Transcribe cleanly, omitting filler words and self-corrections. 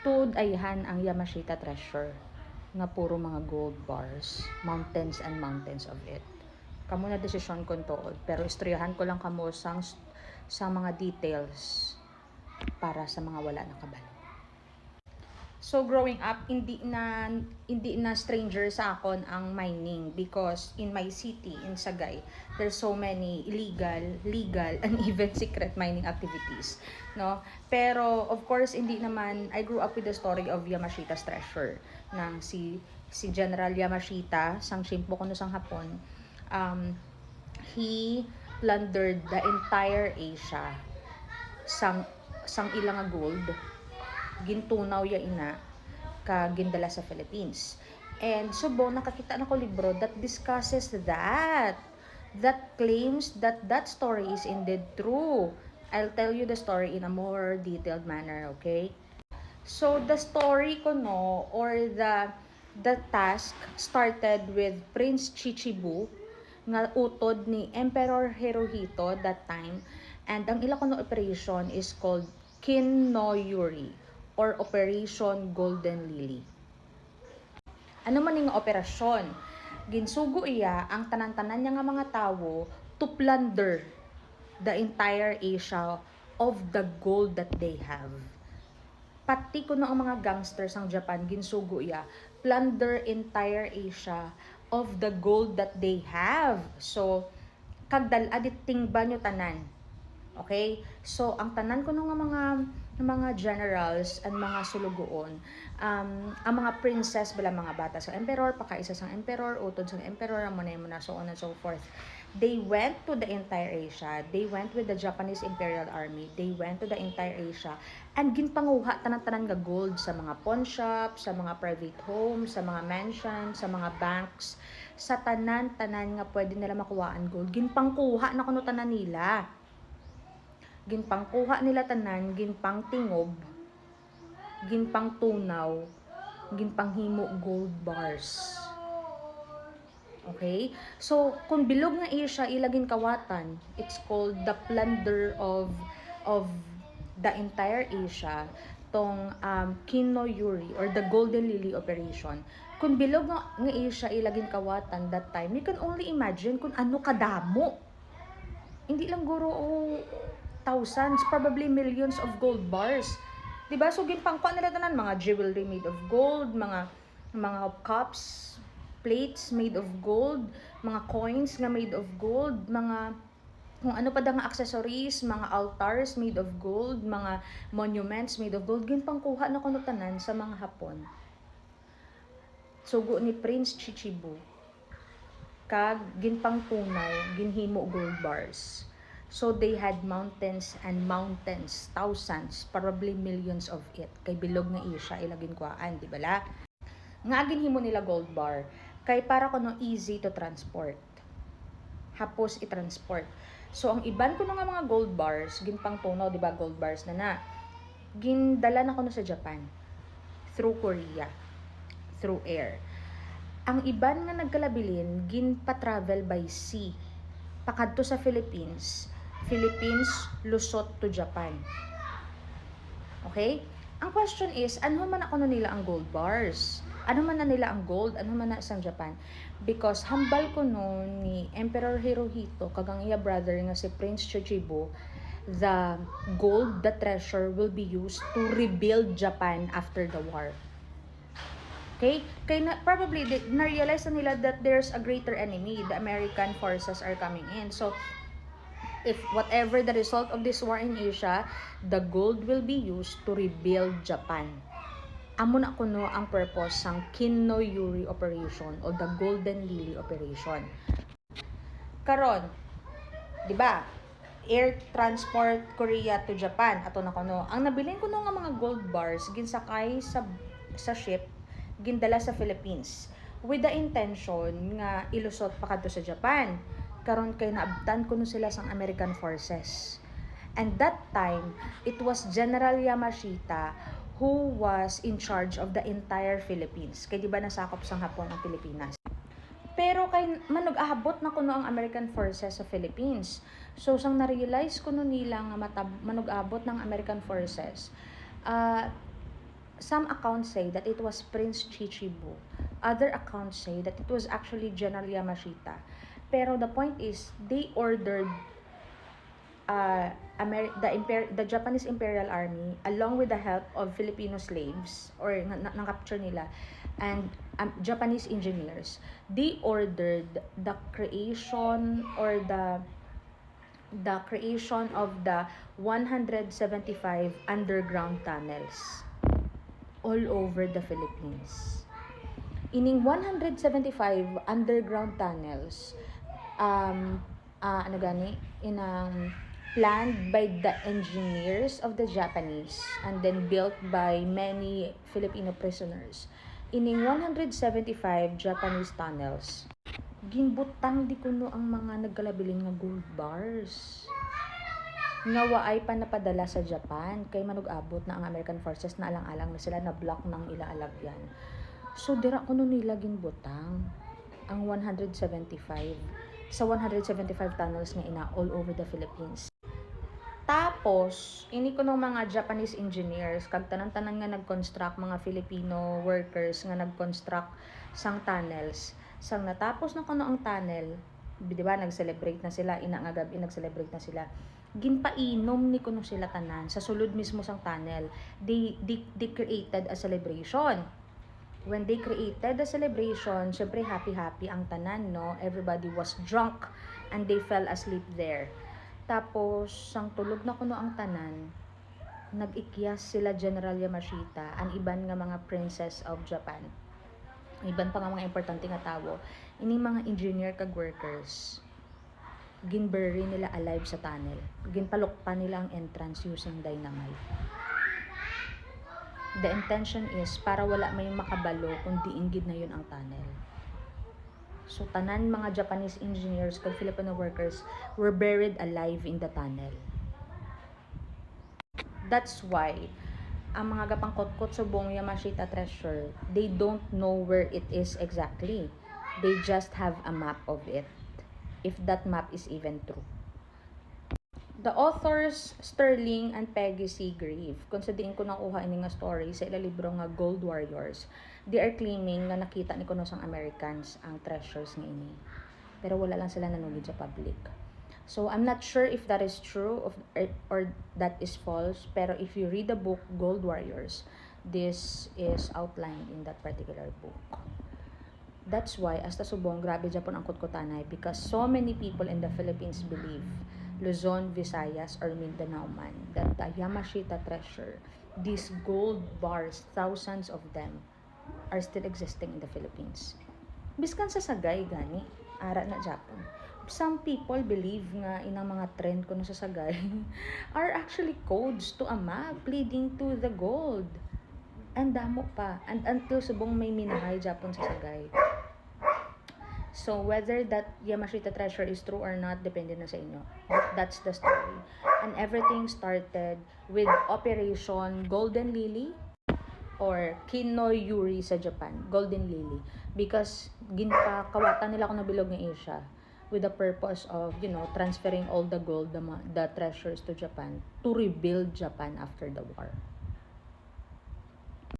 Tudayan ang Yamashita Treasure nga puro mga gold bars, mountains and mountains of it. Kamo na desisyon ko tuod, pero istoryahan ko lang kamo sa mga details para sa mga wala nakabalo. So growing up, hindi na stranger sa akon ang mining because in my city, in Sagay, there's so many illegal, legal, and even secret mining activities, no? Pero of course, hindi naman I grew up with the story of Yamashita's treasure ng si General Yamashita, sang shimpo kuno sang Hapon. He plundered the entire Asia sang ilang gold, gintunaw ya ina ka gindala sa Philippines. And subo nakakita na ko libro that discusses that claims that story is indeed true. I'll tell you the story in a more detailed manner, okay? So the story ko no, or the task started with Prince Chichibu nga utod ni Emperor Hirohito that time, and ang ila kuno operation is called Kinnoyuri or Operation Golden Lily. Ano man ning operasyon? Ginsugo iya ang tanan-tanan niya nga mga tawo to plunder the entire Asia of the gold that they have. Pati kuno ang mga gangsters ang Japan, ginsugo iya, plunder entire Asia of the gold that they have. So, kagdal aditing ba nyo tanan? Okay? So, ang tanan ko nga mga generals and mga sulugoon, ang mga princess bala mga bata sa emperor, pakaisa sang emperor, utod sang emperor, mo na so on and so forth. They went to the entire Asia. They went with the Japanese Imperial Army. They went to the entire Asia and ginpanguha tanan-tanan nga gold sa mga pawn shop, sa mga private homes, sa mga mansions, sa mga banks, sa tanan-tanan nga pwede nila makuhaan gold. Ginpangkuha na kuno tanan nila. Ginpangkuha nila tanan, ginpangtingob, ginpangtunaw, ginpanghimo gold bars. Okay? So, kung bilog nga Asia ilagin kawatan, it's called the plunder of the entire Asia, tong Kinnoyuri or the Golden Lily operation. Kung bilog nga Asia ilagin kawatan that time, you can only imagine kung ano kadamo. Hindi lang guro thousands, probably millions of gold bars. Diba? So, ginpangkuha nila tanan, mga jewelry made of gold, mga cups, plates made of gold, mga coins nga made of gold, mga kung ano pa nga accessories, mga altars made of gold, mga monuments made of gold, ginpangkuha na kuno tanan sa mga Hapon. Sugo ni Prince Chichibu, kag ginpangtunaw, ginhimo gold bars. So they had mountains and mountains, thousands, probably millions of it. Kay bilog nga Asia ilagin kuan, di bala? Nga ginhimo nila gold bar kay para kuno easy to transport. Hapos i-transport. So ang iban kuno nga mga gold bars, ginpangtunaw, di ba, gold bars na gindala na kuno sa Japan through Korea, through air. Ang iban nga nagkalabilin ginpa-travel by sea pakadto sa Philippines, Lusot to Japan. Okay? Ang question is, ano man ako nila ang gold bars? Ano man na nila ang gold? Ano man na sa Japan? Because hambal ko noon ni Emperor Hirohito, kagang iya brother nga si Prince Chichibu, the gold, the treasure will be used to rebuild Japan after the war. Okay? Kaya probably na-realize na nila that there's a greater enemy. The American forces are coming in. So, if whatever the result of this war in Asia, the gold will be used to rebuild Japan. Amo na kuno ang purpose sang Kinnoyuri operation o the Golden Lily operation. Karon, di ba? Air transport Korea to Japan ato na kuno. Ang nabilin kuno nga mga gold bars ginsakay sa ship, gindala sa Philippines with the intention nga ilusot pa kadto sa Japan. Karon kay naabtan kuno sila sang American forces. And that time, it was General Yamashita who was in charge of the entire Philippines. Kay di ba nasakop sang Hapon ang Pilipinas. Pero kay manug-ahabot na kuno ang American forces sa Philippines. So sang na-realize kuno nila nga manug-abot ng American forces, some accounts say that it was Prince Chichibu. Other accounts say that it was actually General Yamashita. Pero the point is, they ordered the Japanese Imperial Army, along with the help of Filipino slaves, or na-capture nila, and Japanese engineers, they ordered the creation or the creation of the 175 underground tunnels all over the Philippines. Ining 175 underground tunnels, planned by the engineers of the Japanese and then built by many Filipino prisoners. Ining 175 Japanese tunnels, ginbutang di kuno ang mga nagkalabilin nga gold bars. Nga waay pa napadala sa Japan kay manug-abot na ang American forces na alang-alang na sila na block ng ilalagyan. So dira kuno nila ginbutang ang 175 sa 175 tunnels nga ina all over the Philippines. Tapos, ini ko ng mga Japanese engineers, kag tanan-tanan nga nag-construct, mga Filipino workers nga nag-construct sang tunnels. Sang natapos na kuno ang tunnel, di ba, nag-celebrate na sila, ina nga gabi, nag-celebrate na sila. Ginpainom ni kuno sila tanan sa sulod mismo sang tunnel. They created a celebration. When they created the celebration, syempre happy-happy ang tanan, no? Everybody was drunk and they fell asleep there. Tapos, sang tulog na kuno ang tanan, nag-ikyas sila General Yamashita, ang iban nga mga princess of Japan. Iban pa nga mga importante nga tawo. Ining mga engineer kag workers, ginbury nila alive sa tunnel. Ginpalukpa nila ang entrance using dynamite. The intention is para wala may makabalo kundi inggid na yun ang tunnel. So, tanan mga Japanese engineers kag Filipino workers were buried alive in the tunnel. That's why, ang mga gapangkotkot sa buong Yamashita treasure, they don't know where it is exactly. They just have a map of it, if that map is even true. The authors Sterling and Peggy Seagrave, kung sa diin ko nakuha ini nga story sa ila libro nga Gold Warriors, they are claiming na nakita ni kuno sang Americans ang treasures nga ini. Pero wala lang sila nanugid sa public. So I'm not sure if that is true or that is false, pero if you read the book Gold Warriors, this is outlined in that particular book. That's why hasta subong grabe Japon ang kutkutanay, because so many people in the Philippines believe, Luzon, Visayas, or Mindanao man, that the Yamashita treasure, these gold bars, thousands of them, are still existing in the Philippines. Biskan sa Sagay gani, ara na Japon. Some people believe nga inang mga trend kuno sa Sagay are actually codes to a map leading to the gold. And damo pa. And until subong may minahay Japon sa Sagay. So, whether that Yamashita treasure is true or not, depende na sa inyo. But that's the story. And everything started with Operation Golden Lily or Kinoyuri sa Japan. Golden Lily. Because ginpakawatan nila kung nabilog ng Asia with the purpose of, transferring all the gold, the treasures to Japan to rebuild Japan after the war.